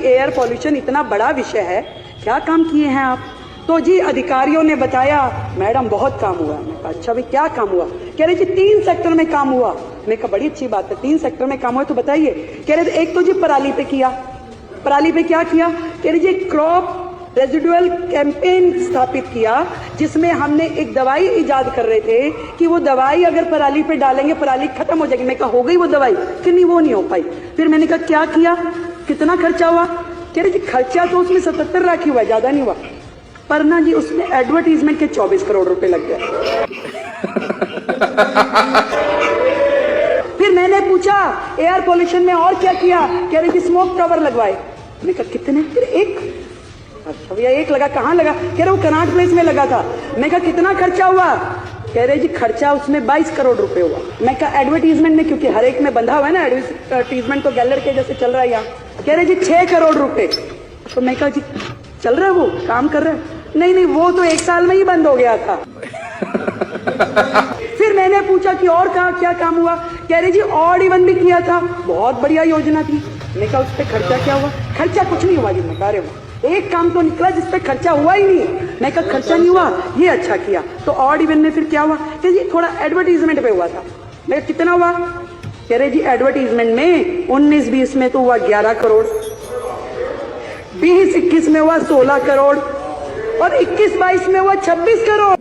Air pollution इतना बड़ा विषय है, क्या काम किए हैं आप? तो जी अधिकारियों ने बताया मैडम बहुत काम हुआ। मैं कहा अच्छा भाई क्या काम हुआ? कह रहे जी 3 सेक्टर में काम हुआ। मैं कहा बड़ी अच्छी बात है, 3 सेक्टर में काम हुआ तो बताइए। कह रहे थे एक तो जी पराली पे किया। पराली पे क्या किया? कह रहे जी क्रॉप रेजिडुअल कैंपेन स्थापित किया, जिसमें हमने एक दवाई इजाद कर रहे थे कि वो दवाई अगर पराली पे डालेंगे पराली खत्म हो जाएगी। मैं कहा हो गई वो दवाई? कि नहीं वो नहीं हो पाई। फिर मैंने कहा क्या किया, कितना खर्चा हुआ? कह रहे जी खर्चा तो उसमें 77 लाख ही हुआ, ज्यादा नहीं हुआ, पर ना जी उसमें एडवर्टीजमेंट के 24 करोड़ रुपए लग गए। फिर मैंने पूछा एयर पॉल्यूशन में और क्या किया? कह रहे जी स्मोक टावर लगवाए। मैंने कहा कितने? फिर एक। अच्छा भैया एक लगा, कहाँ लगा? कह रहे वो कनाट प्लेस में लगा था। मैं कहा कितना खर्चा हुआ? कह रहे जी खर्चा उसमें 22 करोड़ रुपए हुआ। मैं कहा एडवर्टीजमेंट में, क्योंकि हर एक में बंधा हुआ है ना एडवर्टीजमेंट, तो गैलर के जैसे चल रहा है यहाँ। कह रहे जी 6 करोड़ रुपए। तो मैं कहा जी चल रहा है वो काम कर रहा है? नहीं नहीं वो तो 1 साल में ही बंद हो गया था। फिर मैंने पूछा कि और कहा क्या काम हुआ? कह रहे जी ऑड इवन भी किया था, बहुत बढ़िया योजना थी। मैं कहा उस पर खर्चा क्या हुआ? खर्चा कुछ नहीं हुआ जी। मैं कह रहे हो एक काम तो निकला जिस पे खर्चा हुआ ही नहीं। मैं कहा खर्चा नहीं हुआ, ये अच्छा किया। तो ऑड इवन में फिर क्या हुआ? कह जी थोड़ा एडवर्टीजमेंट पे हुआ था। मैं कितना हुआ? कह रहे जी एडवर्टीजमेंट में 19-20 में तो हुआ 11 करोड़, 20-21 में हुआ 16 करोड़ और 21-22 में हुआ 26 करोड़।